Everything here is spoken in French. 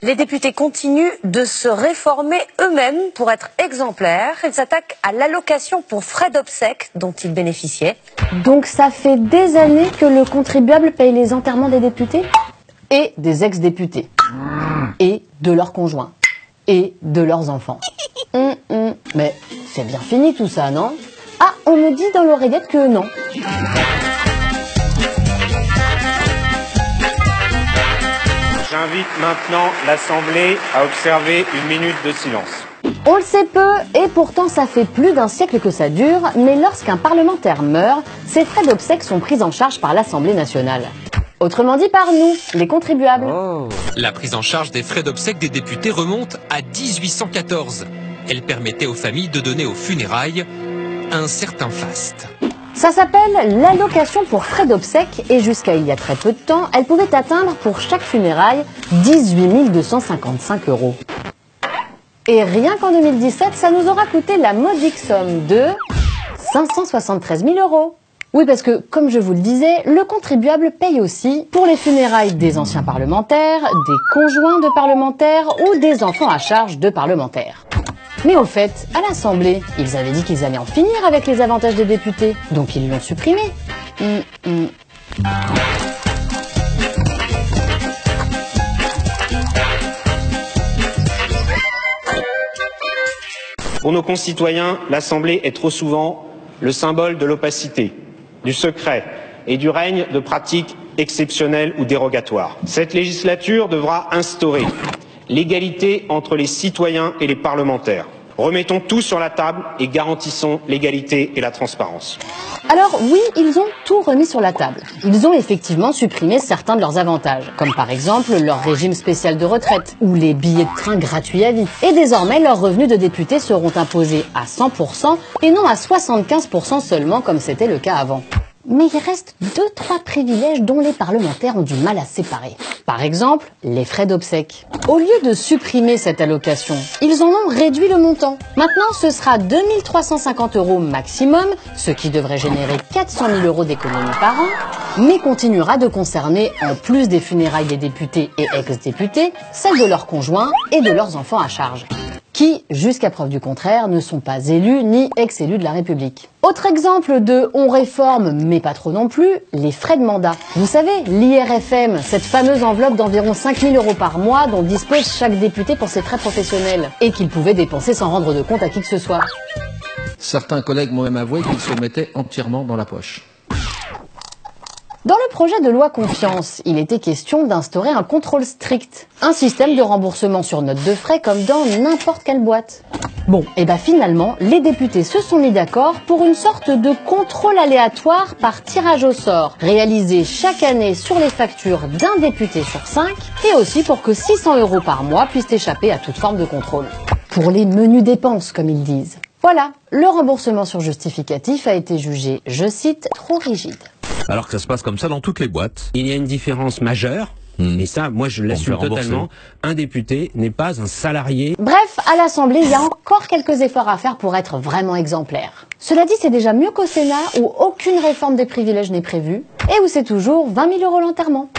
Les députés continuent de se réformer eux-mêmes pour être exemplaires. Ils s'attaquent à l'allocation pour frais d'obsèques dont ils bénéficiaient. Donc ça fait des années que le contribuable paye les enterrements des députés et des ex-députés et de leurs conjoints et de leurs enfants. Mais c'est bien fini tout ça, non? Ah, on me dit dans l'oreillette que non. J'invite maintenant l'Assemblée à observer une minute de silence. On le sait peu, et pourtant ça fait plus d'un siècle que ça dure, mais lorsqu'un parlementaire meurt, ses frais d'obsèques sont pris en charge par l'Assemblée nationale. Autrement dit par nous, les contribuables. La prise en charge des frais d'obsèques des députés remonte à 1814. Elle permettait aux familles de donner aux funérailles un certain faste. Ça s'appelle l'allocation pour frais d'obsèques et jusqu'à il y a très peu de temps, elle pouvait atteindre pour chaque funéraille 18 255 €. Et rien qu'en 2017, ça nous aura coûté la modique somme de 573 000 €. Oui, parce que, comme je vous le disais, le contribuable paye aussi pour les funérailles des anciens parlementaires, des conjoints de parlementaires ou des enfants à charge de parlementaires. Mais au fait, à l'Assemblée, ils avaient dit qu'ils allaient en finir avec les avantages des députés, donc ils l'ont supprimé. Pour nos concitoyens, l'Assemblée est trop souvent le symbole de l'opacité, du secret et du règne de pratiques exceptionnelles ou dérogatoires. Cette législature devra instaurer l'égalité entre les citoyens et les parlementaires. Remettons tout sur la table et garantissons l'égalité et la transparence. Alors oui, ils ont tout remis sur la table. Ils ont effectivement supprimé certains de leurs avantages, comme par exemple leur régime spécial de retraite ou les billets de train gratuits à vie. Et désormais, leurs revenus de députés seront imposés à 100% et non à 75% seulement comme c'était le cas avant. Mais il reste 2-3 privilèges dont les parlementaires ont du mal à séparer. Par exemple, les frais d'obsèques. Au lieu de supprimer cette allocation, ils en ont réduit le montant. Maintenant, ce sera 2 350 € maximum, ce qui devrait générer 400 000 € d'économies par an, mais continuera de concerner, en plus des funérailles des députés et ex-députés, celles de leurs conjoints et de leurs enfants à charge, qui, jusqu'à preuve du contraire, ne sont pas élus ni ex-élus de la République. Autre exemple de « on réforme, mais pas trop non plus », les frais de mandat. Vous savez, l'IRFM, cette fameuse enveloppe d'environ 5 000 € par mois dont dispose chaque député pour ses frais professionnels, et qu'il pouvait dépenser sans rendre de compte à qui que ce soit. Certains collègues m'ont même avoué qu'ils se mettaient entièrement dans la poche. Dans le projet de loi Confiance, il était question d'instaurer un contrôle strict, un système de remboursement sur note de frais comme dans n'importe quelle boîte. Bon, et bah finalement, les députés se sont mis d'accord pour une sorte de contrôle aléatoire par tirage au sort, réalisé chaque année sur les factures d'un député sur 5, et aussi pour que 600 € par mois puissent échapper à toute forme de contrôle. Pour les menues dépenses, comme ils disent. Voilà, le remboursement sur justificatif a été jugé, je cite, trop rigide. Alors que ça se passe comme ça dans toutes les boîtes. Il y a une différence majeure, et ça, moi je l'assume totalement. Un député n'est pas un salarié. Bref, à l'Assemblée, il y a encore quelques efforts à faire pour être vraiment exemplaire. Cela dit, c'est déjà mieux qu'au Sénat, où aucune réforme des privilèges n'est prévue, et où c'est toujours 20 000 € l'enterrement.